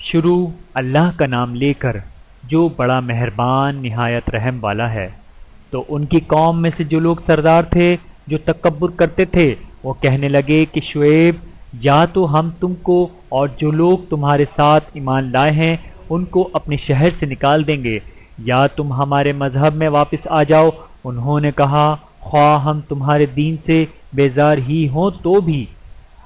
شروع اللہ کا نام لے کر جو بڑا مہربان نہایت رحم والا ہے۔ تو ان کی قوم میں سے جو لوگ سردار تھے جو تکبر کرتے تھے وہ کہنے لگے کہ شعیب، یا تو ہم تم کو اور جو لوگ تمہارے ساتھ ایمان لائے ہیں ان کو اپنے شہر سے نکال دیں گے، یا تم ہمارے مذہب میں واپس آ جاؤ۔ انہوں نے کہا، خواہ ہم تمہارے دین سے بیزار ہی ہوں تو بھی،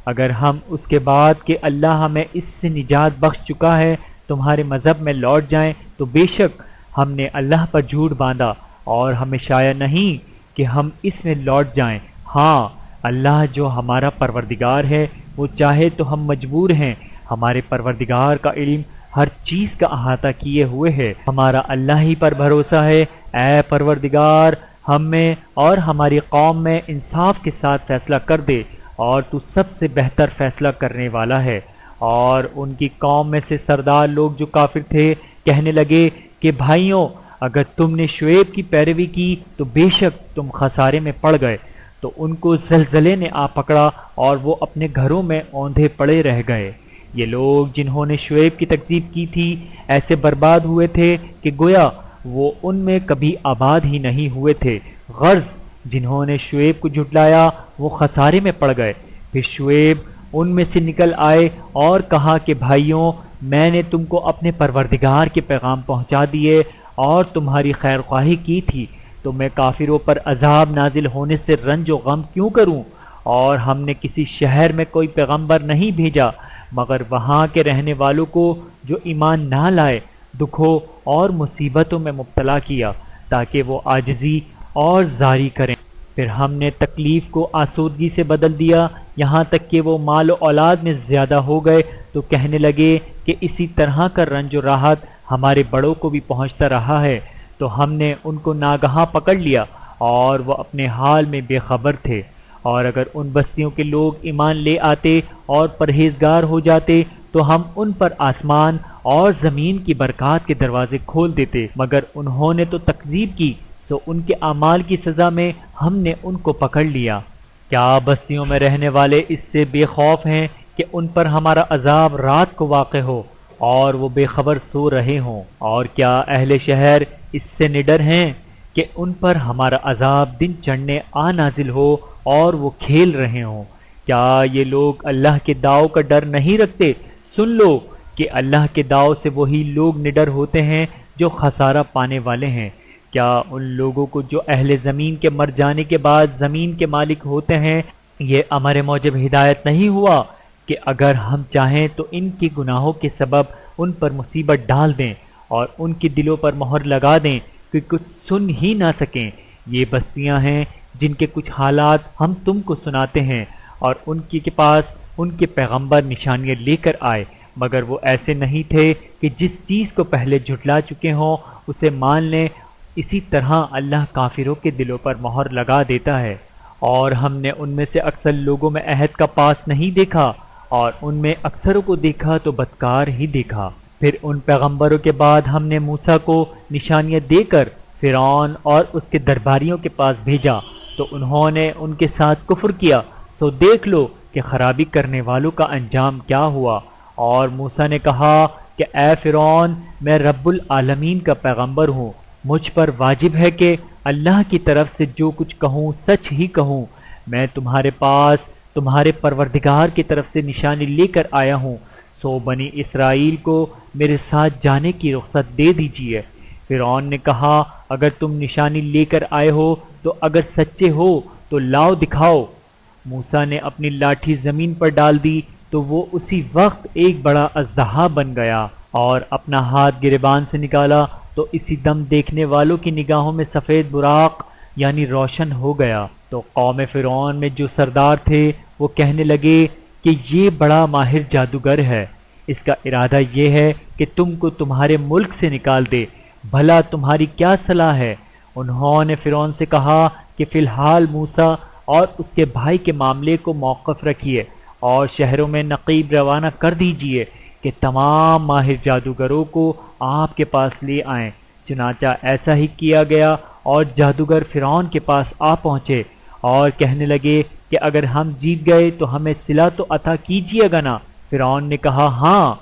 اگر ہم اس کے بعد کہ اللہ ہمیں اس سے نجات بخش چکا ہے تمہارے مذہب میں لوٹ جائیں تو بے شک ہم نے اللہ پر جھوٹ باندھا اور ہمیں شایع نہیں کہ ہم اس میں لوٹ جائیں۔ ہاں، اللہ جو ہمارا پروردگار ہے وہ چاہے تو ہم مجبور ہیں، ہمارے پروردگار کا علم ہر چیز کا احاطہ کیے ہوئے ہے، ہمارا اللہ ہی پر بھروسہ ہے۔ اے پروردگار، ہم میں اور ہماری قوم میں انصاف کے ساتھ فیصلہ کر دے، اور تو سب سے بہتر فیصلہ کرنے والا ہے۔ اور ان کی قوم میں سے سردار لوگ جو کافر تھے کہنے لگے کہ بھائیوں، اگر تم نے شعیب کی پیروی کی تو بے شک تم خسارے میں پڑ گئے۔ تو ان کو زلزلے نے آ پکڑا اور وہ اپنے گھروں میں اوندھے پڑے رہ گئے۔ یہ لوگ جنہوں نے شعیب کی تکذیب کی تھی ایسے برباد ہوئے تھے کہ گویا وہ ان میں کبھی آباد ہی نہیں ہوئے تھے۔ غرض جنہوں نے شعیب کو جھٹلایا وہ خسارے میں پڑ گئے۔ پھر شعیب ان میں سے نکل آئے اور کہا کہ بھائیوں، میں نے تم کو اپنے پروردگار کے پیغام پہنچا دیے اور تمہاری خیر خواہی کی تھی، تو میں کافروں پر عذاب نازل ہونے سے رنج و غم کیوں کروں؟ اور ہم نے کسی شہر میں کوئی پیغمبر نہیں بھیجا مگر وہاں کے رہنے والوں کو جو ایمان نہ لائے دکھوں اور مصیبتوں میں مبتلا کیا تاکہ وہ عاجزی اور زاری کریں۔ پھر ہم نے تکلیف کو آسودگی سے بدل دیا، یہاں تک کہ وہ مال و اولاد میں زیادہ ہو گئے تو کہنے لگے کہ اسی طرح کا رنج و راحت ہمارے بڑوں کو بھی پہنچتا رہا ہے۔ تو ہم نے ان کو ناگہاں پکڑ لیا اور وہ اپنے حال میں بے خبر تھے۔ اور اگر ان بستیوں کے لوگ ایمان لے آتے اور پرہیزگار ہو جاتے تو ہم ان پر آسمان اور زمین کی برکات کے دروازے کھول دیتے، مگر انہوں نے تو تکذیب کی تو ان کے اعمال کی سزا میں ہم نے ان کو پکڑ لیا۔ کیا بستیوں میں رہنے والے اس سے بے خوف ہیں کہ ان پر ہمارا عذاب رات کو واقع ہو اور وہ بے خبر سو رہے ہوں؟ اور کیا اہل شہر اس سے نڈر ہیں کہ ان پر ہمارا عذاب دن چڑھنے آ نازل ہو اور وہ کھیل رہے ہوں؟ کیا یہ لوگ اللہ کے داؤ کا ڈر نہیں رکھتے؟ سن لو کہ اللہ کے داؤ سے وہی لوگ نڈر ہوتے ہیں جو خسارہ پانے والے ہیں۔ کیا ان لوگوں کو جو اہل زمین کے مر جانے کے بعد زمین کے مالک ہوتے ہیں یہ امر موجب ہدایت نہیں ہوا کہ اگر ہم چاہیں تو ان کے گناہوں کے سبب ان پر مصیبت ڈال دیں اور ان کے دلوں پر مہر لگا دیں کہ کچھ سن ہی نہ سکیں؟ یہ بستیاں ہیں جن کے کچھ حالات ہم تم کو سناتے ہیں، اور ان کے پاس ان کے پیغمبر نشانیاں لے کر آئے مگر وہ ایسے نہیں تھے کہ جس چیز کو پہلے جھٹلا چکے ہوں اسے مان لیں۔ اسی طرح اللہ کافروں کے دلوں پر مہر لگا دیتا ہے۔ اور ہم نے ان میں سے اکثر لوگوں میں عہد کا پاس نہیں دیکھا اور ان میں اکثروں کو دیکھا تو بدکار ہی دیکھا۔ پھر ان پیغمبروں کے بعد ہم نے موسیٰ کو نشانیاں دے کر فرعون اور اس کے درباریوں کے پاس بھیجا تو انہوں نے ان کے ساتھ کفر کیا، تو دیکھ لو کہ خرابی کرنے والوں کا انجام کیا ہوا۔ اور موسیٰ نے کہا کہ اے فرعون، میں رب العالمین کا پیغمبر ہوں، مجھ پر واجب ہے کہ اللہ کی طرف سے جو کچھ کہوں سچ ہی کہوں۔ میں تمہارے پاس تمہارے پروردگار کی طرف سے نشانی لے کر آیا ہوں، سو بنی اسرائیل کو میرے ساتھ جانے کی رخصت دے دیجیے۔ فرعون نے کہا، اگر تم نشانی لے کر آئے ہو تو اگر سچے ہو تو لاؤ دکھاؤ۔ موسیٰ نے اپنی لاٹھی زمین پر ڈال دی تو وہ اسی وقت ایک بڑا اژدہا بن گیا، اور اپنا ہاتھ گریبان سے نکالا تو اسی دم دیکھنے والوں کی نگاہوں میں سفید براق یعنی روشن ہو گیا۔ تو قوم فرعون میں جو سردار تھے وہ کہنے لگے کہ یہ بڑا ماہر جادوگر ہے، اس کا ارادہ یہ ہے کہ تم کو تمہارے ملک سے نکال دے، بھلا تمہاری کیا صلاح ہے؟ انہوں نے فرعون سے کہا کہ فی الحال موسیٰ اور اس کے بھائی کے معاملے کو موقف رکھیے اور شہروں میں نقیب روانہ کر دیجیے کہ تمام ماہر جادوگروں کو آپ کے پاس لے آئیں۔ چنانچہ ایسا ہی کیا گیا اور جادوگر فرعون کے پاس آ پہنچے اور کہنے لگے کہ اگر ہم جیت گئے تو ہمیں صلہ تو عطا کیجیے گا نا؟ فرعون نے کہا، ہاں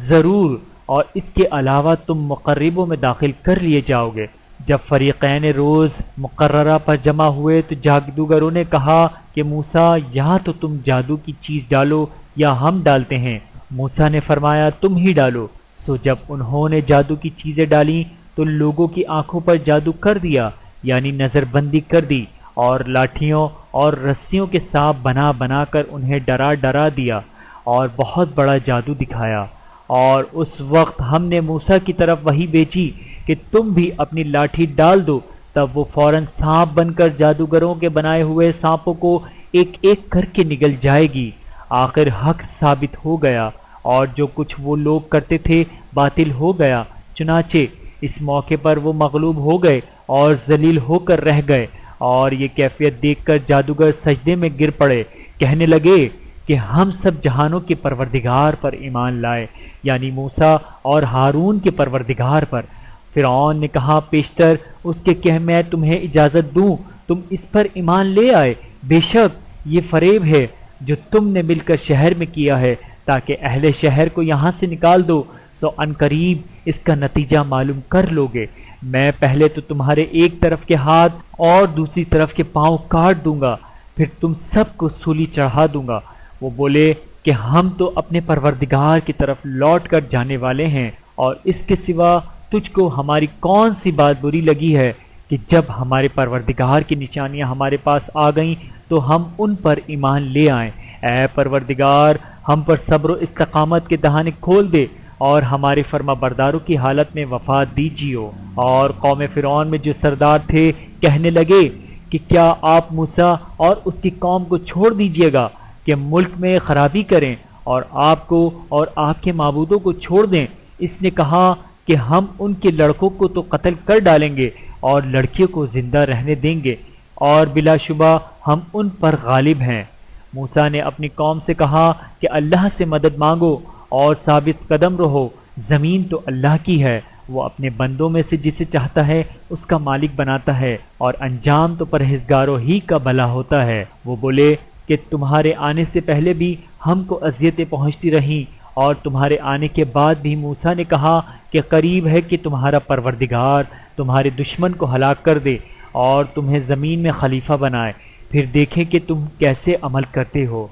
ضرور، اور اس کے علاوہ تم مقربوں میں داخل کر لیے جاؤ گے۔ جب فریقین روز مقررہ پر جمع ہوئے تو جادوگروں نے کہا کہ موسیٰ یا تو تم جادو کی چیز ڈالو یا ہم ڈالتے ہیں۔ موسیٰ نے فرمایا تم ہی ڈالو۔ تو جب انہوں نے جادو کی چیزیں ڈالیں تو لوگوں کی آنکھوں پر جادو کر دیا، یعنی نظر بندی کر دی، اور لاٹھیوں اور رسیوں کے سانپ بنا بنا کر انہیں ڈرا ڈرا دیا اور بہت بڑا جادو دکھایا۔ اور اس وقت ہم نے موسیٰ کی طرف وحی بھیجی کہ تم بھی اپنی لاٹھی ڈال دو، تب وہ فوراً سانپ بن کر جادوگروں کے بنائے ہوئے سانپوں کو ایک ایک کر کے نگل جائے گی۔ آخر حق ثابت ہو گیا اور جو کچھ وہ لوگ کرتے تھے باطل ہو گیا۔ چنانچہ اس موقع پر وہ مغلوب ہو گئے اور ذلیل ہو کر رہ گئے، اور یہ کیفیت دیکھ کر جادوگر سجدے میں گر پڑے، کہنے لگے کہ ہم سب جہانوں کے پروردگار پر ایمان لائے، یعنی موسیٰ اور ہارون کے پروردگار پر۔ فرعون نے کہا پیشتر اس کے کہ میں تمہیں اجازت دوں تم اس پر ایمان لے آئے، بے شک یہ فریب ہے جو تم نے مل کر شہر میں کیا ہے تاکہ اہل شہر کو یہاں سے نکال دو، تو عنقریب اس کا نتیجہ معلوم کر لو گے۔ میں پہلے تو تمہارے ایک طرف کے ہاتھ اور دوسری طرف کے پاؤں کاٹ دوں گا، پھر تم سب کو سولی چڑھا دوں گا۔ وہ بولے کہ ہم تو اپنے پروردگار کی طرف لوٹ کر جانے والے ہیں، اور اس کے سوا تجھ کو ہماری کون سی بات بری لگی ہے کہ جب ہمارے پروردگار کی نشانیاں ہمارے پاس آ گئیں تو ہم ان پر ایمان لے آئیں۔ اے پروردگار، ہم پر صبر و استقامت کے دہانے کھول دے اور ہمارے فرما برداروں کی حالت میں وفات دیجیو۔ اور قوم فرعون میں جو سردار تھے کہنے لگے کہ کیا آپ موسیٰ اور اس کی قوم کو چھوڑ دیجیے گا کہ ملک میں خرابی کریں اور آپ کو اور آپ کے معبودوں کو چھوڑ دیں۔ اس نے کہا کہ ہم ان کے لڑکوں کو تو قتل کر ڈالیں گے اور لڑکیوں کو زندہ رہنے دیں گے، اور بلا شبہ ہم ان پر غالب ہیں۔ موسیٰ نے اپنی قوم سے کہا کہ اللہ سے مدد مانگو اور ثابت قدم رہو، زمین تو اللہ کی ہے، وہ اپنے بندوں میں سے جسے چاہتا ہے اس کا مالک بناتا ہے، اور انجام تو پرہیزگاروں ہی کا بھلا ہوتا ہے۔ وہ بولے کہ تمہارے آنے سے پہلے بھی ہم کو اذیتیں پہنچتی رہیں، اور تمہارے آنے کے بعد بھی موسیٰ نے کہا کہ قریب ہے کہ تمہارا پروردگار تمہارے دشمن کو ہلاک کر دے اور تمہیں زمین میں خلیفہ بنائے، پھر دیکھیں کہ تم کیسے عمل کرتے ہو۔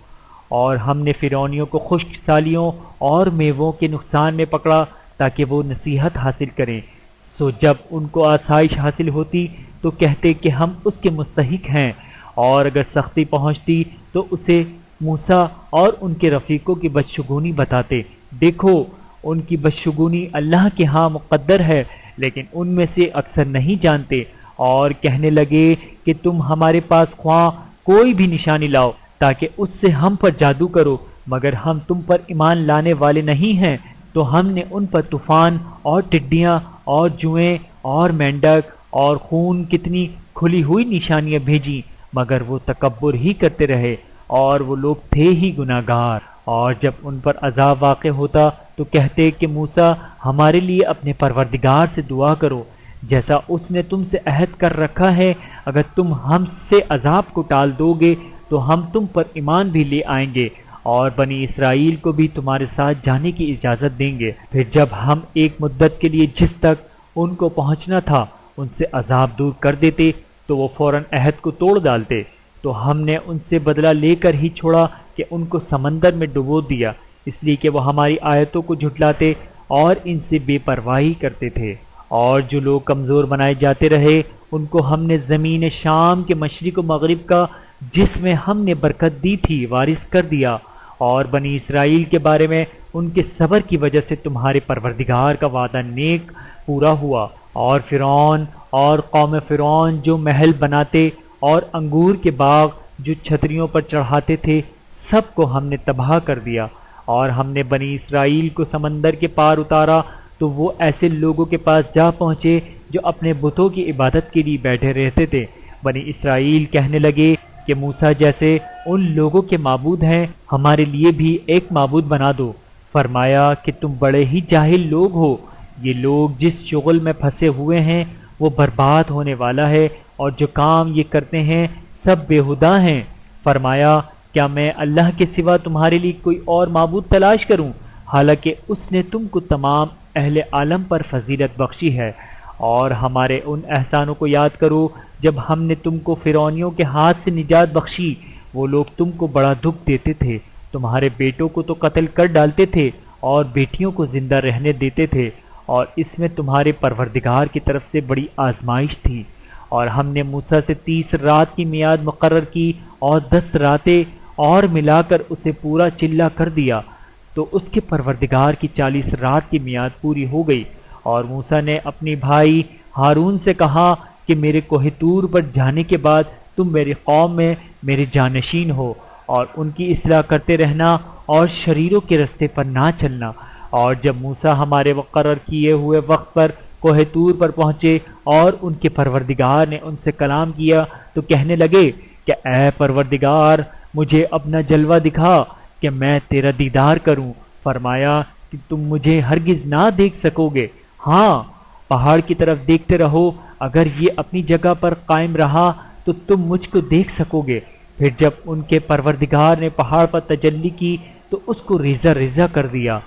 اور ہم نے فرعونیوں کو خشک سالیوں اور میووں کے نقصان میں پکڑا تاکہ وہ نصیحت حاصل کریں، سو جب ان کو آسائش حاصل ہوتی تو کہتے کہ ہم اس کے مستحق ہیں، اور اگر سختی پہنچتی تو اسے موسیٰ اور ان کے رفیقوں کی بدشگونی بتاتے۔ دیکھو ان کی بدشگونی اللہ کے ہاں مقدر ہے، لیکن ان میں سے اکثر نہیں جانتے، اور کہنے لگے کہ تم ہمارے پاس خواہ کوئی بھی نشانی لاؤ تاکہ اس سے ہم پر جادو کرو، مگر ہم تم پر ایمان لانے والے نہیں ہیں۔ تو ہم نے ان پر طوفان اور ٹڈیاں اور جوئیں اور مینڈک اور خون کتنی کھلی ہوئی نشانیاں بھیجی، مگر وہ تکبر ہی کرتے رہے، اور وہ لوگ تھے ہی گناہگار۔ اور جب ان پر عذاب واقع ہوتا تو کہتے کہ موسیٰ ہمارے لیے اپنے پروردگار سے دعا کرو جیسا اس نے تم سے عہد کر رکھا ہے، اگر تم ہم سے عذاب کو ٹال دو گے تو ہم تم پر ایمان بھی لے آئیں گے اور بنی اسرائیل کو بھی تمہارے ساتھ جانے کی اجازت دیں گے۔ پھر جب ہم ایک مدت کے لیے جس تک ان کو پہنچنا تھا ان سے عذاب دور کر دیتے تو وہ فوراً عہد کو توڑ ڈالتے، تو ہم نے ان سے بدلہ لے کر ہی چھوڑا کہ ان کو سمندر میں ڈبو دیا، اس لیے کہ وہ ہماری آیتوں کو جھٹلاتے اور ان سے بے پرواہی کرتے تھے۔ اور جو لوگ کمزور بنائے جاتے رہے ان کو ہم نے زمین شام کے مشرق و مغرب کا جس میں ہم نے برکت دی تھی وارث کر دیا، اور بنی اسرائیل کے بارے میں ان کے صبر کی وجہ سے تمہارے پروردگار کا وعدہ نیک پورا ہوا۔ اور فرعون اور قوم فرعون جو محل بناتے اور انگور کے باغ جو چھتریوں پر چڑھاتے تھے سب کو ہم نے تباہ کر دیا، اور ہم نے بنی اسرائیل کو سمندر کے پار اتارا تو وہ ایسے لوگوں کے پاس جا پہنچے جو اپنے بتوں کی عبادت کے لیے بیٹھے رہتے تھے۔ بنی اسرائیل کہنے لگے کہ موسیٰ جیسے ان لوگوں کے معبود ہیں ہمارے لیے بھی ایک معبود بنا دو۔ فرمایا کہ تم بڑے ہی جاہل لوگ ہو، یہ لوگ جس شغل میں پھنسے ہوئے ہیں وہ برباد ہونے والا ہے، اور جو کام یہ کرتے ہیں سب بیہودہ ہیں۔ فرمایا کیا میں اللہ کے سوا تمہارے لیے کوئی اور معبود تلاش کروں؟ حالانکہ اس نے تم کو تمام اہل عالم پر فضیلت بخشی ہے۔ اور ہمارے ان احسانوں کو یاد کرو جب ہم نے تم کو فرعونیوں کے ہاتھ سے نجات بخشی۔ وہ لوگ تم کو بڑا دکھ دیتے تھے، تمہارے بیٹوں کو تو قتل کر ڈالتے تھے اور بیٹیوں کو زندہ رہنے دیتے تھے، اور اس میں تمہارے پروردگار کی طرف سے بڑی آزمائش تھی۔ اور ہم نے موسیٰ سے 30 رات کی میعاد مقرر کی اور 10 راتیں اور ملا کر اسے پورا چلا کر دیا، تو اس کے پروردگار کی 40 رات کی میعاد پوری ہو گئی۔ اور موسیٰ نے اپنے بھائی ہارون سے کہا کہ میرے کوہ طور پر جانے کے بعد تم میری قوم میں میرے جانشین ہو، اور ان کی اصلاح کرتے رہنا اور شریروں کے رستے پر نہ چلنا۔ اور جب موسیٰ ہمارے مقرر کیے ہوئے وقت پر کوہ طور پر پہنچے اور ان کے پروردگار نے ان سے کلام کیا تو کہنے لگے کہ اے پروردگار، مجھے اپنا جلوہ دکھا کہ میں تیرا دیدار کروں۔ فرمایا کہ تم مجھے ہرگز نہ دیکھ سکو گے، ہاں پہاڑ کی طرف دیکھتے رہو، اگر یہ اپنی جگہ پر قائم رہا تو تم مجھ کو دیکھ سکو گے۔ پھر جب ان کے پروردگار نے پہاڑ پر تجلی کی تو اس کو ریزہ ریزہ کر دیا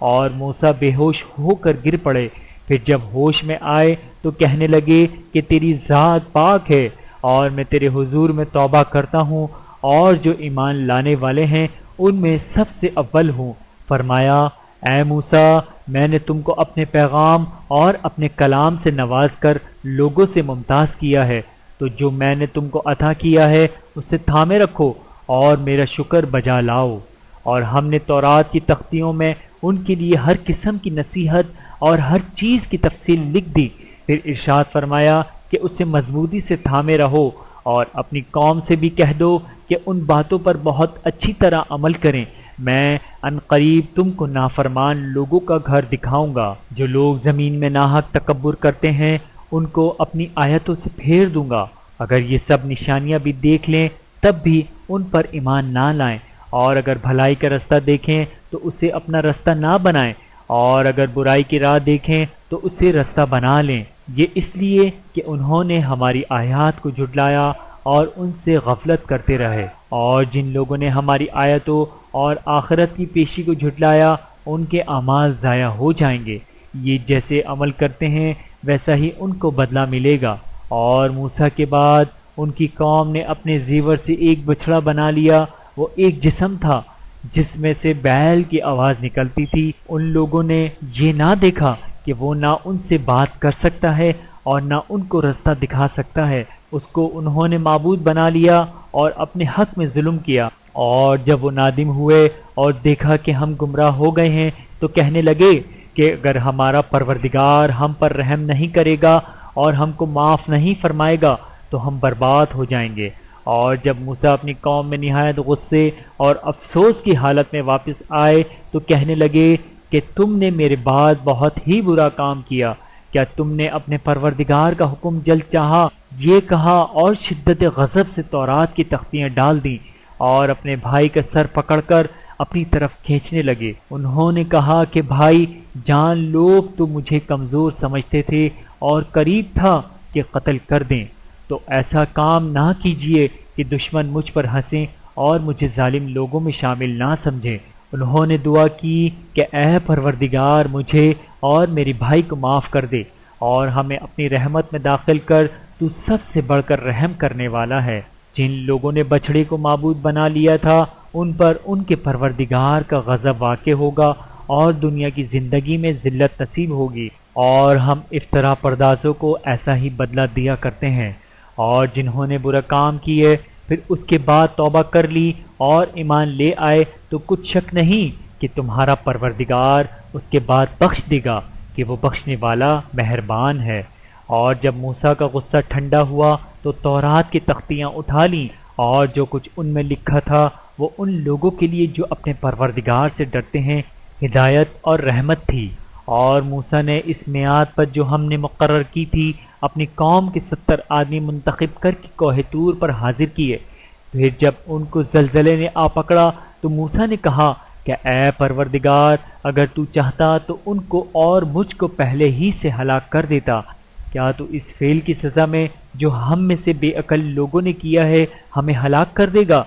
اور موسیٰ بے ہوش ہو کر گر پڑے۔ پھر جب ہوش میں آئے تو کہنے لگے کہ تیری ذات پاک ہے اور میں تیرے حضور میں توبہ کرتا ہوں، اور جو ایمان لانے والے ہیں ان میں سب سے اول ہوں۔ فرمایا اے موسیٰ، میں نے تم کو اپنے پیغام اور اپنے کلام سے نواز کر لوگوں سے ممتاز کیا ہے، تو جو میں نے تم کو عطا کیا ہے اسے تھامے رکھو اور میرا شکر بجا لاؤ۔ اور ہم نے تورات کی تختیوں میں ان کے لیے ہر قسم کی نصیحت اور ہر چیز کی تفصیل لکھ دی۔ پھر ارشاد فرمایا کہ اسے مضبوطی سے تھامے رہو، اور اپنی قوم سے بھی کہہ دو کہ ان باتوں پر بہت اچھی طرح عمل کریں۔ میں عنقریب تم کو نافرمان لوگوں کا گھر دکھاؤں گا۔ جو لوگ زمین میں ناحق تکبر کرتے ہیں ان کو اپنی آیتوں سے پھیر دوں گا۔ اگر یہ سب نشانیاں بھی دیکھ لیں تب بھی ان پر ایمان نہ لائیں، اور اگر بھلائی کا رستہ دیکھیں تو اسے اپنا رستہ نہ بنائیں، اور اگر برائی کی راہ دیکھیں تو اسے رستہ بنا لیں۔ یہ اس لیے کہ انہوں نے ہماری آیات کو جھٹلایا اور ان سے غفلت کرتے رہے۔ اور جن لوگوں نے ہماری آیتوں اور آخرت کی پیشی کو جھٹلایا ان کے اعمال ضائع ہو جائیں گے۔ یہ جیسے عمل کرتے ہیں ویسا ہی ان کو بدلہ ملے گا۔ اور موسیٰ کے بعد ان کی قوم نے اپنے زیور سے ایک بچھڑا بنا لیا، وہ ایک جسم تھا جس میں سے بیل کی آواز نکلتی تھی۔ ان لوگوں نے یہ نہ دیکھا کہ وہ نہ ان سے بات کر سکتا ہے اور نہ ان کو رستہ دکھا سکتا ہے، اس کو انہوں نے معبود بنا لیا اور اپنے حق میں ظلم کیا۔ اور جب وہ نادم ہوئے اور دیکھا کہ ہم گمراہ ہو گئے ہیں تو کہنے لگے کہ اگر ہمارا پروردگار ہم پر رحم نہیں کرے گا اور ہم کو معاف نہیں فرمائے گا تو ہم برباد ہو جائیں گے۔ اور جب موسیٰ اپنی قوم میں نہایت غصے اور افسوس کی حالت میں واپس آئے تو کہنے لگے کہ تم نے میرے بعد بہت ہی برا کام کیا۔ کیا تم نے اپنے پروردگار کا حکم جلد چاہا؟ یہ کہا اور شدت غضب سے تورات کی تختیاں ڈال دیں اور اپنے بھائی کا سر پکڑ کر اپنی طرف کھینچنے لگے۔ انہوں نے کہا کہ بھائی جان لوگ تو مجھے کمزور سمجھتے تھے اور قریب تھا کہ قتل کر دیں، تو ایسا کام نہ کیجیے کہ دشمن مجھ پر ہنسیں اور مجھے ظالم لوگوں میں شامل نہ سمجھیں۔ انہوں نے دعا کی کہ اے پروردگار مجھے اور میرے بھائی کو معاف کر دے اور ہمیں اپنی رحمت میں داخل کر، تو سب سے بڑھ کر رحم کرنے والا ہے۔ جن لوگوں نے بچھڑے کو معبود بنا لیا تھا ان پر ان کے پروردگار کا غضب واقع ہوگا اور دنیا کی زندگی میں ذلت نصیب ہوگی، اور ہم افطرا پردازوں کو ایسا ہی بدلہ دیا کرتے ہیں۔ اور جنہوں نے برا کام کیے پھر اس کے بعد توبہ کر لی اور ایمان لے آئے تو کچھ شک نہیں کہ تمہارا پروردگار اس کے بعد بخش دے گا کہ وہ بخشنے والا مہربان ہے۔ اور جب موسیٰ کا غصہ ٹھنڈا ہوا تو تورات کی تختیاں اٹھا لیں، اور جو کچھ ان میں لکھا تھا وہ ان لوگوں کے لیے جو اپنے پروردگار سے ڈرتے ہیں ہدایت اور رحمت تھی۔ اور موسیٰ نے اس میعاد پر جو ہم نے مقرر کی تھی اپنی قوم کے 70 آدمی منتخب کر کے کوہ طور پر حاضر کیے۔ پھر جب ان کو زلزلے نے آ پکڑا تو موسیٰ نے کہا کہ اے پروردگار اگر تو چاہتا تو ان کو اور مجھ کو پہلے ہی سے ہلاک کر دیتا۔ کیا تو اس فعل کی سزا میں جو ہم میں سے بے عقل لوگوں نے کیا ہے ہمیں ہلاک کر دے گا؟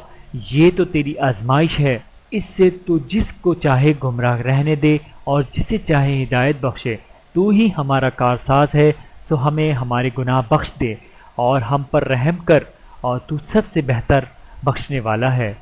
یہ تو تیری آزمائش ہے۔ اس سے تو جس کو چاہے گمراہ رہنے دے اور جسے چاہے ہدایت بخشے۔ تو ہی ہمارا کارساز ہے، تو ہمیں ہمارے گناہ بخش دے اور ہم پر رحم کر، اور تو سب سے بہتر بخشنے والا ہے۔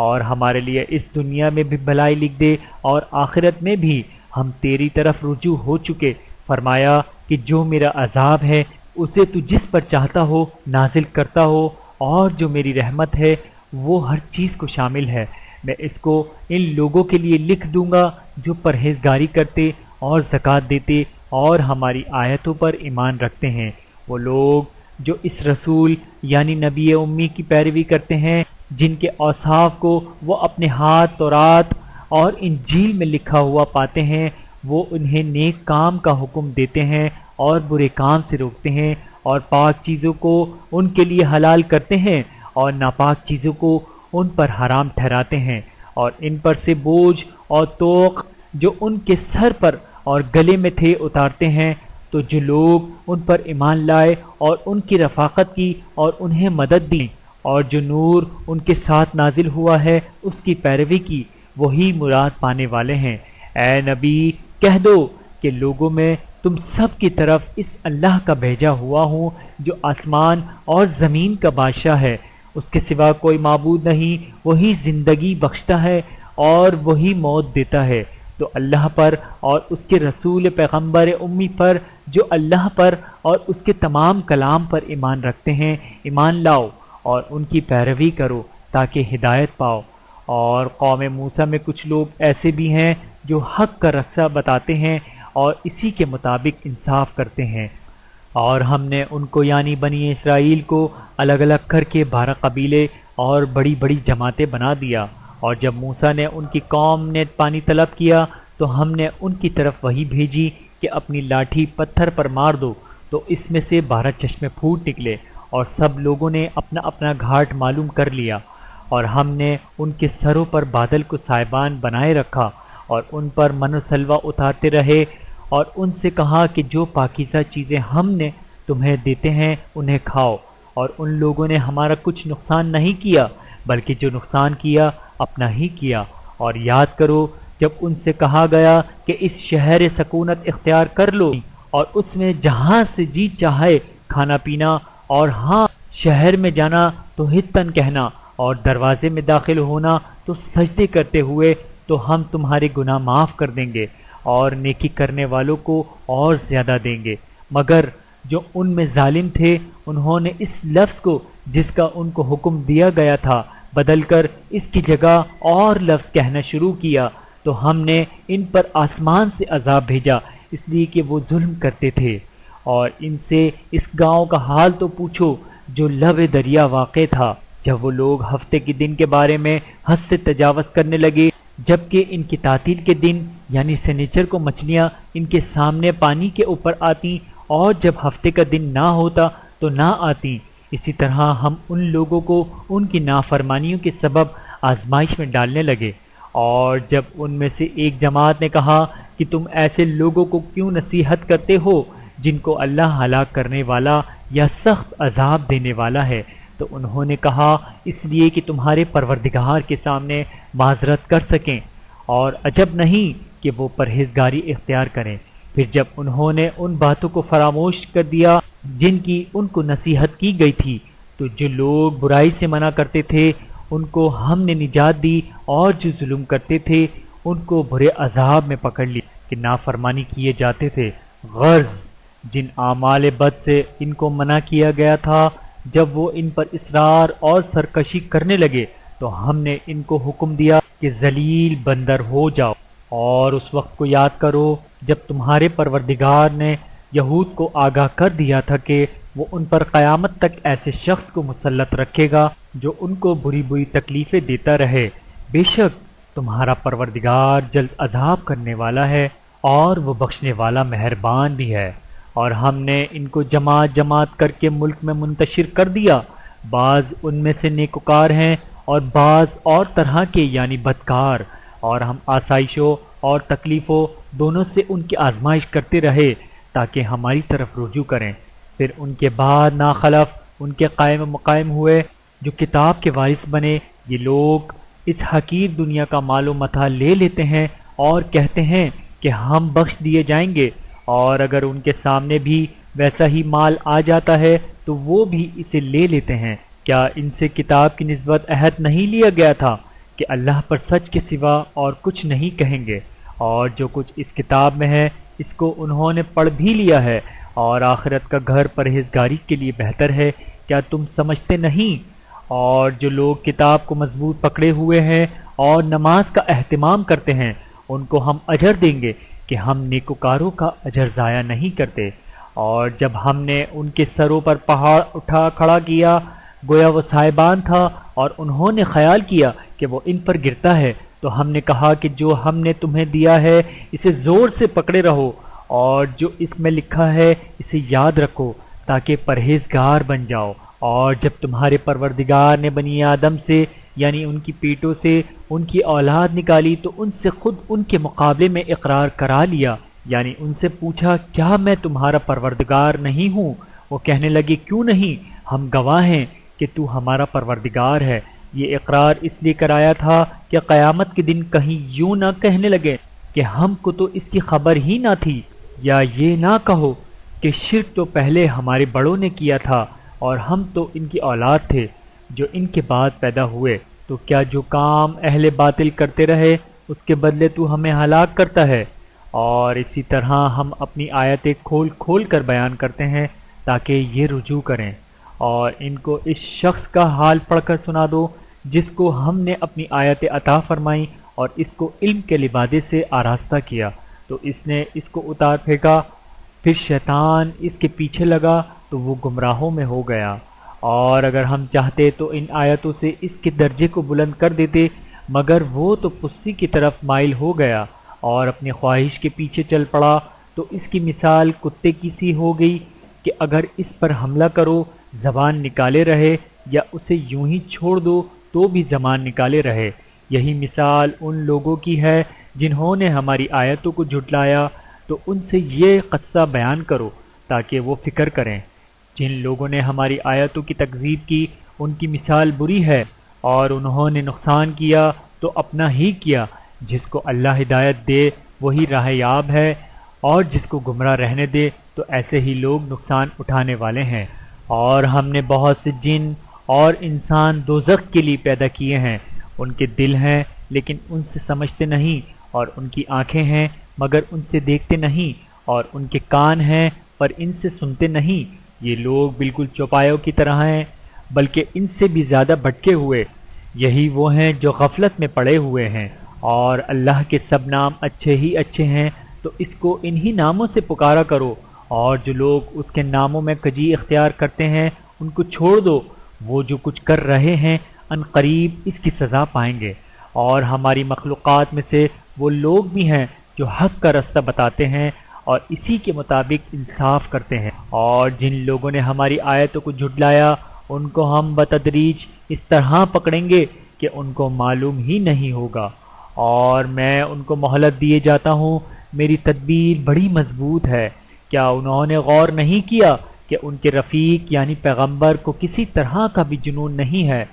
اور ہمارے لیے اس دنیا میں بھی بھلائی لکھ دے اور آخرت میں بھی، ہم تیری طرف رجوع ہو چکے۔ فرمایا کہ جو میرا عذاب ہے اسے تو جس پر چاہتا ہو نازل کرتا ہو، اور جو میری رحمت ہے وہ ہر چیز کو شامل ہے۔ میں اس کو ان لوگوں کے لیے لکھ دوں گا جو پرہیزگاری کرتے اور زکوٰۃ دیتے اور ہماری آیتوں پر ایمان رکھتے ہیں۔ وہ لوگ جو اس رسول یعنی نبی امی کی پیروی کرتے ہیں، جن کے اوصاف کو وہ اپنے ہاتھ تورات اور انجیل میں لکھا ہوا پاتے ہیں، وہ انہیں نیک کام کا حکم دیتے ہیں اور برے کام سے روکتے ہیں، اور پاک چیزوں کو ان کے لیے حلال کرتے ہیں اور ناپاک چیزوں کو ان پر حرام ٹھہراتے ہیں، اور ان پر سے بوجھ اور طوق جو ان کے سر پر اور گلے میں تھے اتارتے ہیں۔ تو جو لوگ ان پر ایمان لائے اور ان کی رفاقت کی اور انہیں مدد دی، اور جو نور ان کے ساتھ نازل ہوا ہے اس کی پیروی کی، وہی مراد پانے والے ہیں۔ اے نبی کہہ دو کہ لوگوں میں تم سب کی طرف اس اللہ کا بھیجا ہوا ہوں جو آسمان اور زمین کا بادشاہ ہے، اس کے سوا کوئی معبود نہیں، وہی زندگی بخشتا ہے اور وہی موت دیتا ہے۔ تو اللہ پر اور اس کے رسول پیغمبر امی پر جو اللہ پر اور اس کے تمام کلام پر ایمان رکھتے ہیں ایمان لاؤ اور ان کی پیروی کرو تاکہ ہدایت پاؤ۔ اور قوم موسیٰ میں کچھ لوگ ایسے بھی ہیں جو حق کا رستہ بتاتے ہیں اور اسی کے مطابق انصاف کرتے ہیں۔ اور ہم نے ان کو یعنی بنی اسرائیل کو الگ الگ کر کے 12 قبیلے اور بڑی بڑی جماعتیں بنا دیا۔ اور جب موسیٰ نے ان کی قوم نے پانی طلب کیا تو ہم نے ان کی طرف وحی بھیجی کہ اپنی لاٹھی پتھر پر مار دو، تو اس میں سے 12 چشمے پھوٹ نکلے، اور سب لوگوں نے اپنا اپنا گھاٹ معلوم کر لیا۔ اور ہم نے ان کے سروں پر بادل کو سائبان بنائے رکھا اور ان پر من و سلوہ اتارتے رہے، اور ان سے کہا کہ جو پاکیزہ چیزیں ہم نے تمہیں دیتے ہیں انہیں کھاؤ۔ اور ان لوگوں نے ہمارا کچھ نقصان نہیں کیا، بلکہ جو نقصان کیا اپنا ہی کیا۔ اور یاد کرو جب ان سے کہا گیا کہ اس شہر سکونت اختیار کر لو اور اس میں جہاں سے جی چاہے کھانا پینا، اور ہاں شہر میں جانا تو ہتن کہنا اور دروازے میں داخل ہونا تو سجدے کرتے ہوئے، تو ہم تمہارے گناہ معاف کر دیں گے اور نیکی کرنے والوں کو اور زیادہ دیں گے۔ مگر جو ان میں ظالم تھے انہوں نے اس لفظ کو جس کا ان کو حکم دیا گیا تھا بدل کر اس کی جگہ اور لفظ کہنا شروع کیا، تو ہم نے ان پر آسمان سے عذاب بھیجا اس لیے کہ وہ ظلم کرتے تھے۔ اور ان سے اس گاؤں کا حال تو پوچھو جو لب دریا واقع تھا، جب وہ لوگ ہفتے کے دن کے بارے میں حد سے تجاوز کرنے لگے، جبکہ ان کی تعطیل کے دن یعنی سنیچر کو مچھلیاں ان کے سامنے پانی کے اوپر آتی، اور جب ہفتے کا دن نہ ہوتا تو نہ آتی۔ اسی طرح ہم ان لوگوں کو ان کی نافرمانیوں کے سبب آزمائش میں ڈالنے لگے۔ اور جب ان میں سے ایک جماعت نے کہا کہ تم ایسے لوگوں کو کیوں نصیحت کرتے ہو جن کو اللہ ہلاک کرنے والا یا سخت عذاب دینے والا ہے، تو انہوں نے کہا اس لیے کہ تمہارے پروردگار کے سامنے معذرت کر سکیں، اور عجب نہیں کہ وہ پرہیزگاری اختیار کریں۔ پھر جب انہوں نے ان باتوں کو فراموش کر دیا جن کی ان کو نصیحت کی گئی تھی، تو جو لوگ برائی سے منع کرتے تھے ان کو ہم نے نجات دی، اور جو ظلم کرتے تھے ان کو برے عذاب میں پکڑ لیا کہ نافرمانی کیے جاتے تھے۔ غرض جن اعمال بد سے ان کو منع کیا گیا تھا، جب وہ ان پر اصرار اور سرکشی کرنے لگے تو ہم نے ان کو حکم دیا کہ ذلیل بندر ہو جاؤ۔ اور اس وقت کو یاد کرو جب تمہارے پروردگار نے یہود کو آگاہ کر دیا تھا کہ وہ ان پر قیامت تک ایسے شخص کو مسلط رکھے گا جو ان کو بری بری تکلیفیں دیتا رہے۔ بے شک تمہارا پروردگار جلد عذاب کرنے والا ہے اور وہ بخشنے والا مہربان بھی ہے۔ اور ہم نے ان کو جماعت جماعت کر کے ملک میں منتشر کر دیا، بعض ان میں سے نیکوکار ہیں اور بعض اور طرح کے یعنی بدکار، اور ہم آسائشوں اور تکلیفوں دونوں سے ان کی آزمائش کرتے رہے تاکہ ہماری طرف رجوع کریں۔ پھر ان کے بعد ناخلف ان کے قائم مقائم ہوئے جو کتاب کے وارث بنے، یہ لوگ اس حقیر دنیا کا مال و متاع لے لیتے ہیں اور کہتے ہیں کہ ہم بخش دیے جائیں گے، اور اگر ان کے سامنے بھی ویسا ہی مال آ جاتا ہے تو وہ بھی اسے لے لیتے ہیں۔ کیا ان سے کتاب کی نسبت عہد نہیں لیا گیا تھا کہ اللہ پر سچ کے سوا اور کچھ نہیں کہیں گے؟ اور جو کچھ اس کتاب میں ہے اس کو انہوں نے پڑھ بھی لیا ہے، اور آخرت کا گھر پرہیزگاری کے لیے بہتر ہے۔ کیا تم سمجھتے نہیں؟ اور جو لوگ کتاب کو مضبوط پکڑے ہوئے ہیں اور نماز کا اہتمام کرتے ہیں ان کو ہم اجر دیں گے کہ ہم نیکوکاروں کا اجر ضائع نہیں کرتے۔ اور جب ہم نے ان کے سروں پر پہاڑ اٹھا کھڑا کیا گویا وہ صاحبان تھا اور انہوں نے خیال کیا کہ وہ ان پر گرتا ہے، تو ہم نے کہا کہ جو ہم نے تمہیں دیا ہے اسے زور سے پکڑے رہو، اور جو اس میں لکھا ہے اسے یاد رکھو تاکہ پرہیزگار بن جاؤ۔ اور جب تمہارے پروردگار نے بنی آدم سے یعنی ان کی پیٹوں سے ان کی اولاد نکالی تو ان سے خود ان کے مقابلے میں اقرار کرا لیا، یعنی ان سے پوچھا کیا میں تمہارا پروردگار نہیں ہوں؟ وہ کہنے لگے کیوں نہیں، ہم گواہ ہیں کہ تو ہمارا پروردگار ہے۔ یہ اقرار اس لیے کرایا تھا کہ قیامت کے دن کہیں یوں نہ کہنے لگے کہ ہم کو تو اس کی خبر ہی نہ تھی، یا یہ نہ کہو کہ شرک تو پہلے ہمارے بڑوں نے کیا تھا اور ہم تو ان کی اولاد تھے جو ان کے بعد پیدا ہوئے، تو کیا جو کام اہل باطل کرتے رہے اس کے بدلے تو ہمیں ہلاک کرتا ہے؟ اور اسی طرح ہم اپنی آیتیں کھول کھول کر بیان کرتے ہیں تاکہ یہ رجوع کریں، اور ان کو اس شخص کا حال پڑھ کر سنا دو جس کو ہم نے اپنی آیتیں عطا فرمائیں اور اس کو علم کے لبادے سے آراستہ کیا، تو اس نے اس کو اتار پھینکا، پھر شیطان اس کے پیچھے لگا تو وہ گمراہوں میں ہو گیا۔ اور اگر ہم چاہتے تو ان آیتوں سے اس کے درجے کو بلند کر دیتے، مگر وہ تو پستی کی طرف مائل ہو گیا اور اپنی خواہش کے پیچھے چل پڑا، تو اس کی مثال کتے کی سی ہو گئی کہ اگر اس پر حملہ کرو زبان نکالے رہے، یا اسے یوں ہی چھوڑ دو تو بھی زبان نکالے رہے۔ یہی مثال ان لوگوں کی ہے جنہوں نے ہماری آیتوں کو جھٹلایا، تو ان سے یہ قصہ بیان کرو تاکہ وہ فکر کریں۔ جن لوگوں نے ہماری آیتوں کی تکذیب کی ان کی مثال بری ہے، اور انہوں نے نقصان کیا تو اپنا ہی کیا۔ جس کو اللہ ہدایت دے وہی راہ یاب ہے، اور جس کو گمراہ رہنے دے تو ایسے ہی لوگ نقصان اٹھانے والے ہیں۔ اور ہم نے بہت سے جن اور انسان دوزخ کے لیے پیدا کیے ہیں، ان کے دل ہیں لیکن ان سے سمجھتے نہیں، اور ان کی آنکھیں ہیں مگر ان سے دیکھتے نہیں، اور ان کے کان ہیں پر ان سے سنتے نہیں۔ یہ لوگ بالکل چوپایوں کی طرح ہیں، بلکہ ان سے بھی زیادہ بھٹکے ہوئے۔ یہی وہ ہیں جو غفلت میں پڑے ہوئے ہیں، اور اللہ کے سب نام اچھے ہی اچھے ہیں، تو اس کو انہی ناموں سے پکارا کرو۔ اور جو لوگ اس کے ناموں میں کجی اختیار کرتے ہیں ان کو چھوڑ دو، وہ جو کچھ کر رہے ہیں ان قریب اس کی سزا پائیں گے۔ اور ہماری مخلوقات میں سے وہ لوگ بھی ہیں جو حق کا رستہ بتاتے ہیں اور اسی کے مطابق انصاف کرتے ہیں، اور جن لوگوں نے ہماری آیتوں کو جھٹلایا ان کو ہم بتدریج اس طرح پکڑیں گے کہ ان کو معلوم ہی نہیں ہوگا، اور میں ان کو مہلت دیے جاتا ہوں، میری تدبیر بڑی مضبوط ہے۔ کیا انہوں نے غور نہیں کیا کہ ان کے رفیق یعنی پیغمبر کو کسی طرح کا بھی جنون نہیں ہے؟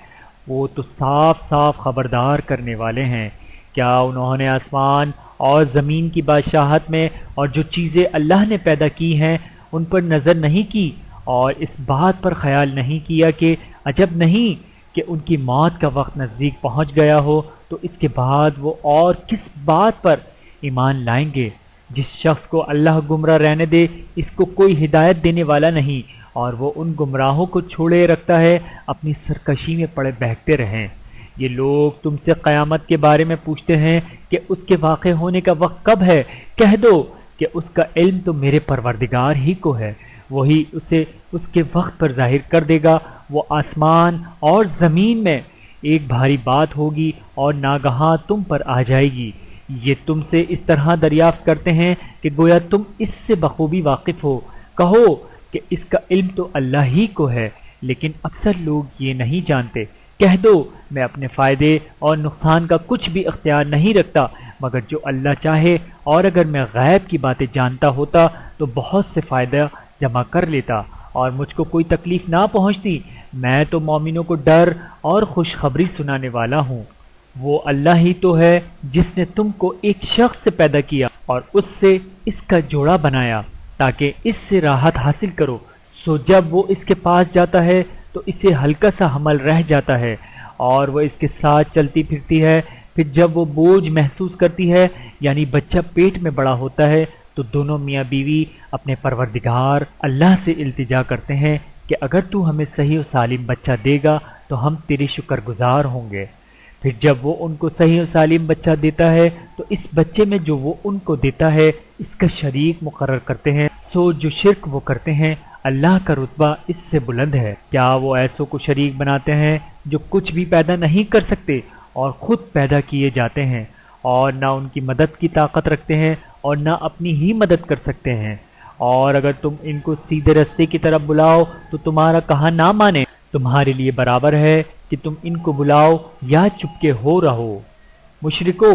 وہ تو صاف صاف خبردار کرنے والے ہیں۔ کیا انہوں نے آسمان اور زمین کی بادشاہت میں اور جو چیزیں اللہ نے پیدا کی ہیں ان پر نظر نہیں کی، اور اس بات پر خیال نہیں کیا کہ عجب نہیں کہ ان کی موت کا وقت نزدیک پہنچ گیا ہو، تو اس کے بعد وہ اور کس بات پر ایمان لائیں گے؟ جس شخص کو اللہ گمراہ رہنے دے اس کو کوئی ہدایت دینے والا نہیں، اور وہ ان گمراہوں کو چھوڑے رکھتا ہے اپنی سرکشی میں پڑے بہکتے رہیں۔ یہ لوگ تم سے قیامت کے بارے میں پوچھتے ہیں کہ اس کے واقع ہونے کا وقت کب ہے؟ کہہ دو کہ اس کا علم تو میرے پروردگار ہی کو ہے، وہی اسے اس کے وقت پر ظاہر کر دے گا۔ وہ آسمان اور زمین میں ایک بھاری بات ہوگی اور ناگہاں تم پر آ جائے گی۔ یہ تم سے اس طرح دریافت کرتے ہیں کہ گویا تم اس سے بخوبی واقف ہو۔ کہو کہ اس کا علم تو اللہ ہی کو ہے، لیکن اکثر لوگ یہ نہیں جانتے۔ کہہ دو میں اپنے فائدے اور نقصان کا کچھ بھی اختیار نہیں رکھتا مگر جو اللہ چاہے، اور اگر میں غیب کی باتیں جانتا ہوتا تو بہت سے فائدہ جمع کر لیتا اور مجھ کو کوئی تکلیف نہ پہنچتی۔ میں تو مومنوں کو ڈر اور خوشخبری سنانے والا ہوں۔ وہ اللہ ہی تو ہے جس نے تم کو ایک شخص سے پیدا کیا اور اس سے اس کا جوڑا بنایا تاکہ اس سے راحت حاصل کرو، سو جب وہ اس کے پاس جاتا ہے تو اسے ہلکا سا حمل رہ جاتا ہے اور وہ اس کے ساتھ چلتی پھرتی ہے۔ پھر جب وہ بوجھ محسوس کرتی ہے یعنی بچہ پیٹ میں بڑا ہوتا ہے تو دونوں میاں بیوی اپنے پروردگار اللہ سے التجا کرتے ہیں کہ اگر تو ہمیں صحیح و سالم بچہ دے گا تو ہم تیرے شکر گزار ہوں گے۔ پھر جب وہ ان کو صحیح و سالم بچہ دیتا ہے تو اس بچے میں جو وہ ان کو دیتا ہے اس کا شریک مقرر کرتے ہیں، سو جو شرک وہ کرتے ہیں اللہ کا رتبہ اس سے بلند ہے۔ کیا وہ ایسوں کو شریک بناتے ہیں جو کچھ بھی پیدا نہیں کر سکتے اور خود پیدا کیے جاتے ہیں اور نہ ان کی مدد کی طاقت رکھتے ہیں اور نہ اپنی ہی مدد کر سکتے ہیں؟ اور اگر تم ان کو سیدھے رستے کی طرف بلاؤ تو تمہارا کہا نہ مانے، تمہارے لیے برابر ہے کہ تم ان کو بلاؤ یا چپکے ہو رہو۔ مشرکو،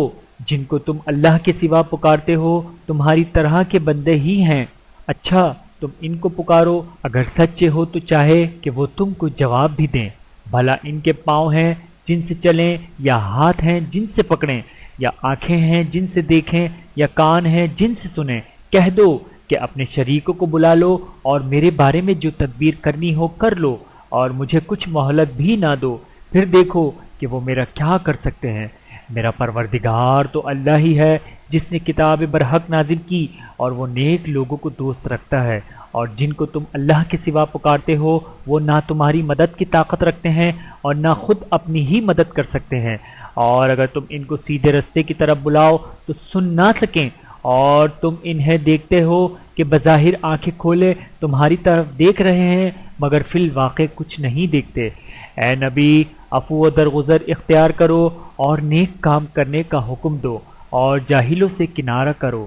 جن کو تم اللہ کے سوا پکارتے ہو تمہاری طرح کے بندے ہی ہیں، اچھا تم ان کو پکارو، اگر سچے ہو تو چاہے کہ وہ تم کو جواب بھی دیں۔ بھلا ان کے پاؤں ہیں جن سے چلیں، یا ہاتھ ہیں جن سے پکڑیں، یا آنکھیں ہیں جن سے دیکھیں، یا کان ہیں جن سے سنیں؟ کہہ دو کہ اپنے شریکوں کو بلا لو اور میرے بارے میں جو تدبیر کرنی ہو کر لو اور مجھے کچھ مہلت بھی نہ دو، پھر دیکھو کہ وہ میرا کیا کر سکتے ہیں۔ میرا پروردگار تو اللہ ہی ہے جس نے کتاب برحق نازل کی اور وہ نیک لوگوں کو دوست رکھتا ہے، اور جن کو تم اللہ کے سوا پکارتے ہو وہ نہ تمہاری مدد کی طاقت رکھتے ہیں اور نہ خود اپنی ہی مدد کر سکتے ہیں، اور اگر تم ان کو سیدھے رستے کی طرف بلاؤ تو سن نہ سکیں، اور تم انہیں دیکھتے ہو کہ بظاہر آنکھیں کھولے تمہاری طرف دیکھ رہے ہیں مگر فی الواقع کچھ نہیں دیکھتے۔ اے نبی، عفو و درگزر اختیار کرو اور نیک کام کرنے کا حکم دو اور جاہلوں سے کنارہ کرو،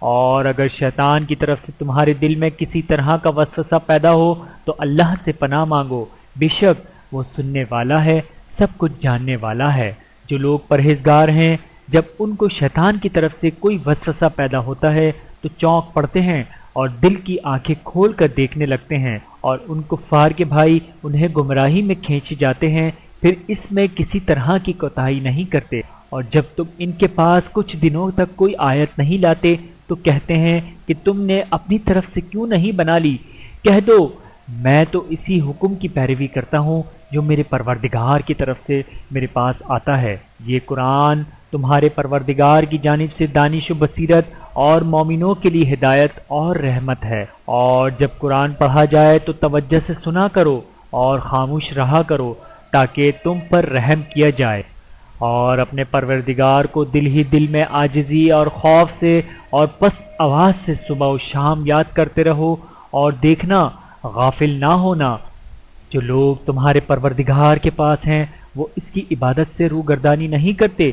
اور اگر شیطان کی طرف سے تمہارے دل میں کسی طرح کا وسوسہ پیدا ہو تو اللہ سے پناہ مانگو، بے شک وہ سننے والا ہے، سب کچھ جاننے والا ہے۔ جو لوگ پرہیزگار ہیں جب ان کو شیطان کی طرف سے کوئی وسوسہ پیدا ہوتا ہے تو چونک پڑتے ہیں اور دل کی آنکھیں کھول کر دیکھنے لگتے ہیں، اور ان کفار کے بھائی انہیں گمراہی میں کھینچے جاتے ہیں، پھر اس میں کسی طرح کی کوتاہی نہیں کرتے، اور جب تم ان کے پاس کچھ دنوں تک کوئی آیت نہیں لاتے تو کہتے ہیں کہ تم نے اپنی طرف سے کیوں نہیں بنا لی؟ کہہ دو میں تو اسی حکم کی پیروی کرتا ہوں جو میرے پروردگار کی طرف سے میرے پاس آتا ہے۔ یہ قرآن تمہارے پروردگار کی جانب سے دانش و بصیرت اور مومنوں کے لیے ہدایت اور رحمت ہے، اور جب قرآن پڑھا جائے تو توجہ سے سنا کرو اور خاموش رہا کرو تاکہ تم پر رحم کیا جائے، اور اپنے پروردگار کو دل ہی دل میں عاجزی اور خوف سے اور پست آواز سے صبح و شام یاد کرتے رہو، اور دیکھنا غافل نہ ہونا، جو لوگ تمہارے پروردگار کے پاس ہیں وہ اس کی عبادت سے روگردانی نہیں کرتے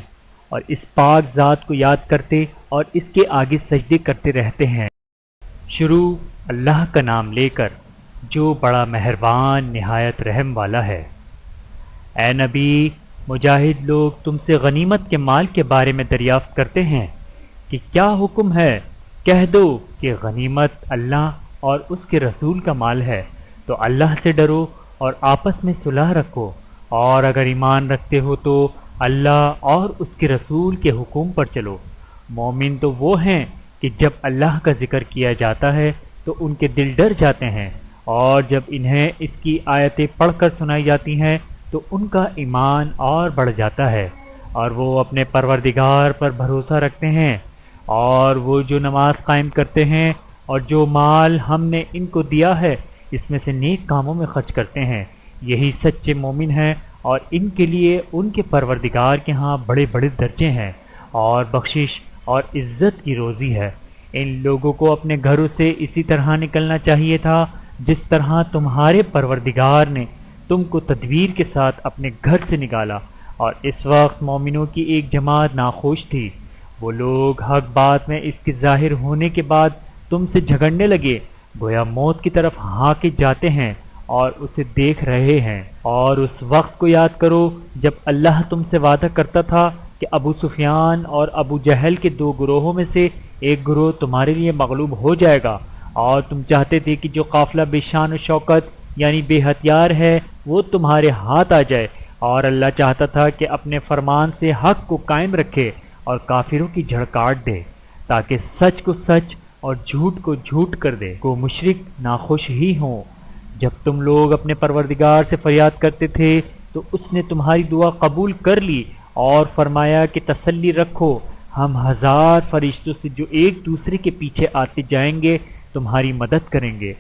اور اس پاک ذات کو یاد کرتے اور اس کے آگے سجدے کرتے رہتے ہیں۔ شروع اللہ کا نام لے کر جو بڑا مہربان نہایت رحم والا ہے۔ اے نبی، مجاہد لوگ تم سے غنیمت کے مال کے بارے میں دریافت کرتے ہیں کہ کیا حکم ہے؟ کہہ دو کہ غنیمت اللہ اور اس کے رسول کا مال ہے، تو اللہ سے ڈرو اور آپس میں صلح رکھو، اور اگر ایمان رکھتے ہو تو اللہ اور اس کے رسول کے حکم پر چلو۔ مومن تو وہ ہیں کہ جب اللہ کا ذکر کیا جاتا ہے تو ان کے دل ڈر جاتے ہیں، اور جب انہیں اس کی آیتیں پڑھ کر سنائی جاتی ہیں تو ان کا ایمان اور بڑھ جاتا ہے، اور وہ اپنے پروردگار پر بھروسہ رکھتے ہیں، اور وہ جو نماز قائم کرتے ہیں اور جو مال ہم نے ان کو دیا ہے اس میں سے نیک کاموں میں خرچ کرتے ہیں، یہی سچے مومن ہیں، اور ان کے لیے ان کے پروردگار کے ہاں بڑے بڑے درجے ہیں اور بخشش اور عزت کی روزی ہے۔ ان لوگوں کو اپنے گھروں سے اسی طرح نکلنا چاہیے تھا جس طرح تمہارے پروردگار نے تم کو تدبیر کے ساتھ اپنے گھر سے نکالا، اور اس وقت مومنوں کی ایک جماعت ناخوش تھی، وہ لوگ حق بات میں اس کے ظاہر ہونے کے بعد تم سے جھگڑنے لگے، گویا موت کی طرف ہاں کے جاتے ہیں اور اسے دیکھ رہے ہیں۔ اور اس وقت کو یاد کرو جب اللہ تم سے وعدہ کرتا تھا کہ ابو سفیان اور ابو جہل کے دو گروہوں میں سے ایک گروہ تمہارے لیے مغلوب ہو جائے گا، اور تم چاہتے تھے کہ جو قافلہ بے شان و شوکت یعنی بے ہتھیار ہے وہ تمہارے ہاتھ آ جائے، اور اللہ چاہتا تھا کہ اپنے فرمان سے حق کو قائم رکھے اور کافروں کی جھڑ کاٹ دے، تاکہ سچ کو سچ اور جھوٹ کو جھوٹ کر دے۔ کو مشرک ناخوش ہی ہوں۔ جب تم لوگ اپنے پروردگار سے فریاد کرتے تھے تو اس نے تمہاری دعا قبول کر لی اور فرمایا کہ تسلی رکھو، ہم 1000 فرشتوں سے جو ایک دوسرے کے پیچھے آتے جائیں گے تمہاری مدد کریں گے۔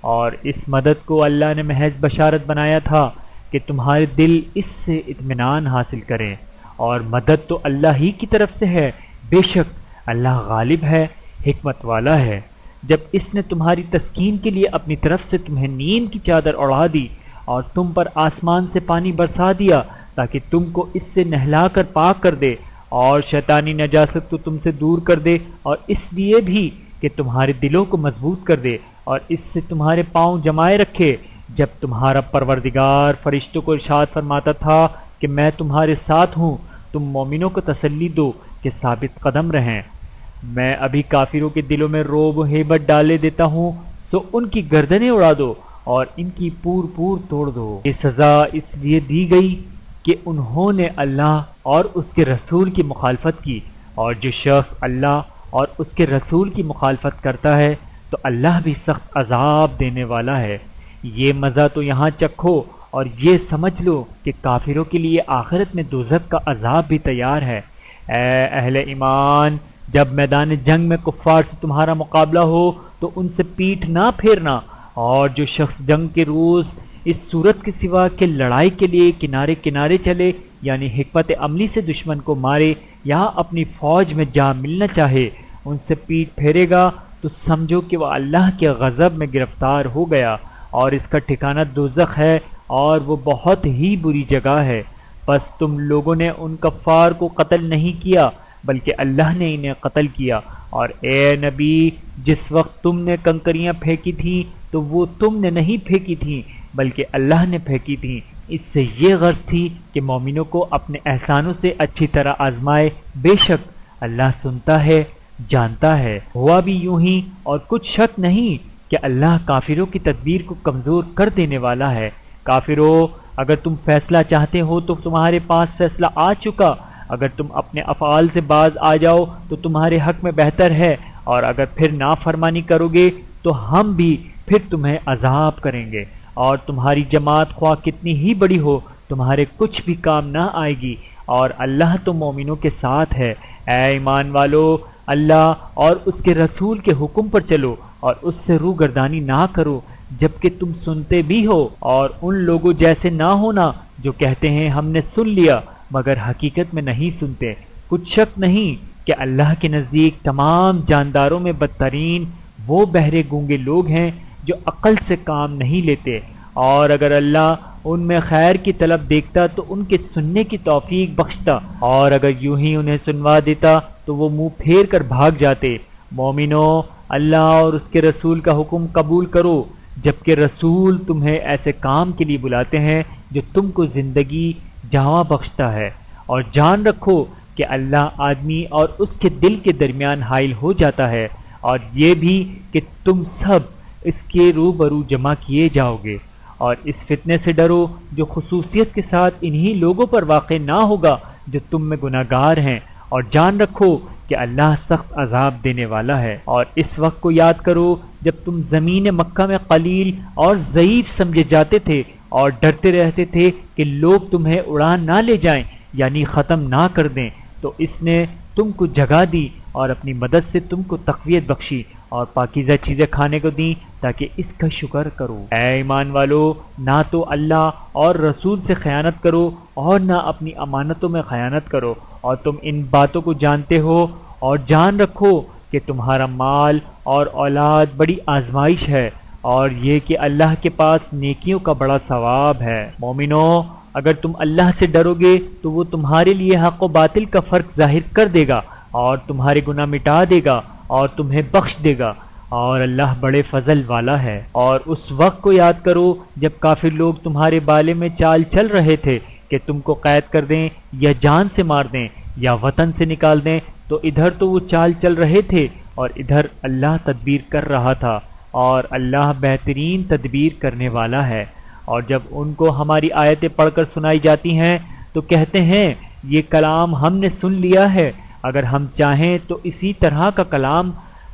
اور اس مدد کو اللہ نے محض بشارت بنایا تھا کہ تمہارے دل اس سے اطمینان حاصل کریں، اور مدد تو اللہ ہی کی طرف سے ہے، بے شک اللہ غالب ہے، حکمت والا ہے۔ جب اس نے تمہاری تسکین کے لیے اپنی طرف سے تمہیں نیند کی چادر اڑا دی اور تم پر آسمان سے پانی برسا دیا تاکہ تم کو اس سے نہلا کر پاک کر دے اور شیطانی نجاست کو تم سے دور کر دے، اور اس لیے بھی کہ تمہارے دلوں کو مضبوط کر دے اور اس سے تمہارے پاؤں جمائے رکھے، جب تمہارا پروردگار فرشتوں کو ارشاد فرماتا تھا کہ میں تمہارے ساتھ ہوں، تم مومنوں کو تسلی دو کہ ثابت قدم رہیں۔ میں ابھی کافروں کے دلوں میں رعب و ہیبت ڈالے دیتا ہوں، تو ان کی گردنیں اڑا دو اور ان کی پور پور توڑ دو۔ یہ سزا اس لیے دی گئی کہ انہوں نے اللہ اور اس کے رسول کی مخالفت کی، اور جو شخص اللہ اور اس کے رسول کی مخالفت کرتا ہے تو اللہ بھی سخت عذاب دینے والا ہے۔ یہ مزہ تو یہاں چکھو اور یہ سمجھ لو کہ کافروں کے لیے آخرت میں دوزخ کا عذاب بھی تیار ہے۔ اے اہل ایمان، جب میدان جنگ میں کفار سے تمہارا مقابلہ ہو تو ان سے پیٹھ نہ پھیرنا، اور جو شخص جنگ کے روز اس صورت کے سوا کہ لڑائی کے لیے کنارے کنارے چلے، یعنی حکمت عملی سے دشمن کو مارے یا اپنی فوج میں جا ملنا چاہے، ان سے پیٹھ پھیرے گا تو سمجھو کہ وہ اللہ کے غضب میں گرفتار ہو گیا، اور اس کا ٹھکانہ دوزخ ہے اور وہ بہت ہی بری جگہ ہے۔ بس تم لوگوں نے ان کفار کو قتل نہیں کیا بلکہ اللہ نے انہیں قتل کیا، اور اے نبی، جس وقت تم نے کنکریاں پھینکی تھیں تو وہ تم نے نہیں پھینکی تھیں بلکہ اللہ نے پھینکی تھیں۔ اس سے یہ غرض تھی کہ مومنوں کو اپنے احسانوں سے اچھی طرح آزمائے، بے شک اللہ سنتا ہے، جانتا ہے۔ ہوا بھی یوں ہی، اور کچھ شک نہیں کہ اللہ کافروں کی تدبیر کو کمزور کر دینے والا ہے۔ کافروں، اگر تم فیصلہ چاہتے ہو تو تمہارے پاس فیصلہ آ چکا، اگر تم اپنے افعال سے باز آ جاؤ تو تمہارے حق میں بہتر ہے، اور اگر پھر نافرمانی کرو گے تو ہم بھی پھر تمہیں عذاب کریں گے، اور تمہاری جماعت خواہ کتنی ہی بڑی ہو تمہارے کچھ بھی کام نہ آئے گی، اور اللہ تو مومنوں کے ساتھ ہے۔ اے ایمان والو، اللہ اور اس کے رسول کے حکم پر چلو اور اس سے روگردانی نہ کرو جبکہ تم سنتے بھی ہو، اور ان لوگوں جیسے نہ ہونا جو کہتے ہیں ہم نے سن لیا مگر حقیقت میں نہیں سنتے۔ کچھ شک نہیں کہ اللہ کے نزدیک تمام جانداروں میں بدترین وہ بہرے گونگے لوگ ہیں جو عقل سے کام نہیں لیتے، اور اگر اللہ ان میں خیر کی طلب دیکھتا تو ان کے سننے کی توفیق بخشتا، اور اگر یوں ہی انہیں سنوا دیتا تو وہ منہ پھیر کر بھاگ جاتے۔ مومنو، اللہ اور اس کے رسول کا حکم قبول کرو، جبکہ رسول تمہیں ایسے کام کے لیے بلاتے ہیں جو تم کو زندگی جاواں بخشتا ہے، اور جان رکھو کہ اللہ آدمی اور اس کے دل کے درمیان حائل ہو جاتا ہے، اور یہ بھی کہ تم سب اس کے روبرو جمع کیے جاؤ گے، اور اس فتنے سے ڈرو جو خصوصیت کے ساتھ انہی لوگوں پر واقع نہ ہوگا جو تم میں گناہگار ہیں، اور جان رکھو کہ اللہ سخت عذاب دینے والا ہے۔ اور اس وقت کو یاد کرو جب تم زمین مکہ میں قلیل اور ضعیف سمجھے جاتے تھے اور ڈرتے رہتے تھے کہ لوگ تمہیں اڑا نہ لے جائیں، یعنی ختم نہ کر دیں، تو اس نے تم کو جگہ دی اور اپنی مدد سے تم کو تقویت بخشی اور پاکیزہ چیزیں کھانے کو دیں تاکہ اس کا شکر کرو۔ اے ایمان والو، نہ تو اللہ اور رسول سے خیانت کرو اور نہ اپنی امانتوں میں خیانت کرو، اور تم ان باتوں کو جانتے ہو، اور جان رکھو کہ تمہارا مال اور اولاد بڑی آزمائش ہے، اور یہ کہ اللہ کے پاس نیکیوں کا بڑا ثواب ہے۔ مومنو، اگر تم اللہ سے ڈرو گے تو وہ تمہارے لیے حق و باطل کا فرق ظاہر کر دے گا اور تمہارے گناہ مٹا دے گا اور تمہیں بخش دے گا، اور اللہ بڑے فضل والا ہے۔ اور اس وقت کو یاد کرو جب کافر لوگ تمہارے بارے میں چال چل رہے تھے کہ تم کو قید کر دیں یا جان سے مار دیں یا وطن سے نکال دیں، تو ادھر تو وہ چال چل رہے تھے اور ادھر اللہ تدبیر کر رہا تھا، اور اللہ بہترین تدبیر کرنے والا ہے۔ اور جب ان کو ہماری آیتیں پڑھ کر سنائی جاتی ہیں تو کہتے ہیں یہ کلام ہم نے سن لیا ہے، اگر ہم چاہیں تو اسی طرح کا کلام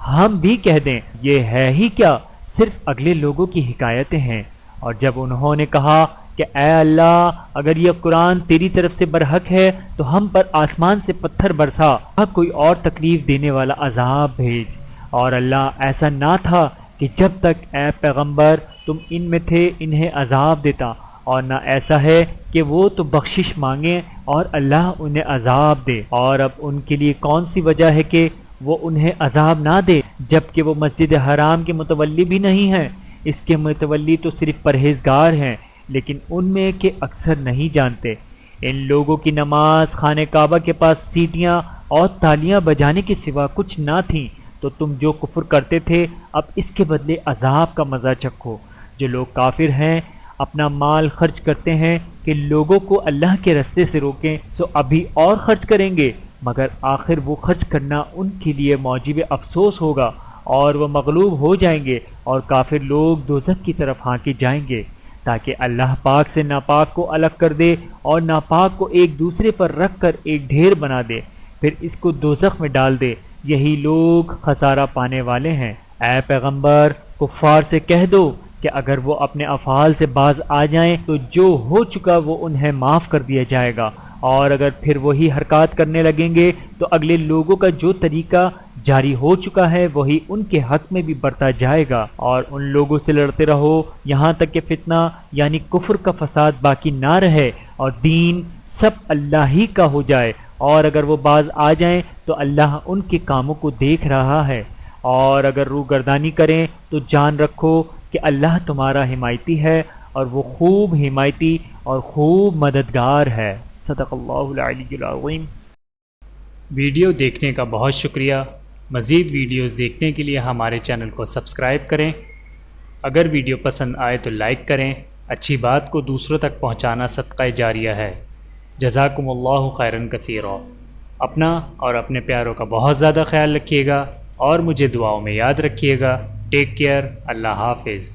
ہم بھی کہہ دیں، یہ ہے ہی کیا، صرف اگلے لوگوں کی حکایتیں ہیں۔ اور جب انہوں نے کہا کہ اے اللہ اگر یہ قرآن تیری طرف سے برحق ہے تو ہم پر آسمان سے پتھر برسا، کوئی اور تکلیف دینے والا عذاب بھیج۔ اور اللہ ایسا نہ تھا کہ جب تک اے پیغمبر تم ان میں تھے انہیں عذاب دیتا، اور نہ ایسا ہے کہ وہ تو بخشش مانگیں اور اللہ انہیں عذاب دے۔ اور اب ان کے لیے کون سی وجہ ہے کہ وہ انہیں عذاب نہ دے جبکہ وہ مسجد حرام کے متولی بھی نہیں ہیں؟ اس کے متولی تو صرف پرہیزگار ہیں، لیکن ان میں کہ اکثر نہیں جانتے۔ ان لوگوں کی نماز خانہ کعبہ کے پاس سیٹیاں اور تالیاں بجانے کے سوا کچھ نہ تھیں، تو تم جو کفر کرتے تھے اب اس کے بدلے عذاب کا مزہ چکھو۔ جو لوگ کافر ہیں اپنا مال خرچ کرتے ہیں کہ لوگوں کو اللہ کے رستے سے روکیں، تو ابھی اور خرچ کریں گے، مگر آخر وہ خرچ کرنا ان کے لیے موجب افسوس ہوگا اور وہ مغلوب ہو جائیں گے، اور کافر لوگ دوزخ کی طرف ہانکے جائیں گے، تاکہ اللہ پاک سے ناپاک کو الگ کر دے اور ناپاک کو ایک دوسرے پر رکھ کر ایک ڈھیر بنا دے، پھر اس کو دوزخ میں ڈال دے۔ یہی لوگ خسارہ پانے والے ہیں۔ اے پیغمبر کفار سے کہہ دو کہ اگر وہ اپنے افعال سے باز آ جائیں تو جو ہو چکا وہ انہیں معاف کر دیا جائے گا، اور اگر پھر وہی حرکات کرنے لگیں گے تو اگلے لوگوں کا جو طریقہ جاری ہو چکا ہے وہی ان کے حق میں بھی برتا جائے گا، اور ان لوگوں سے لڑتے رہو یہاں تک کہ فتنہ یعنی کفر کا فساد باقی نہ رہے اور دین سب اللہ ہی کا ہو جائے، اور اگر وہ باز آ جائیں تو اللہ ان کے کاموں کو دیکھ رہا ہے، اور اگر روح گردانی کریں تو جان رکھو کہ اللہ تمہارا حمایتی ہے اور وہ خوب حمایتی اور خوب مددگار ہے۔ صدق اللہ العلی العظیم۔ ویڈیو دیکھنے کا بہت شکریہ۔ مزید ویڈیوز دیکھنے کے لیے ہمارے چینل کو سبسکرائب کریں۔ اگر ویڈیو پسند آئے تو لائک کریں۔ اچھی بات کو دوسروں تک پہنچانا صدقہ جاریہ ہے۔ جزاکم اللہ خیرا کثیرا۔ اپنا اور اپنے پیاروں کا بہت زیادہ خیال رکھیے گا اور مجھے دعاؤں میں یاد رکھیے گا۔ Take care. اللہ حافظ۔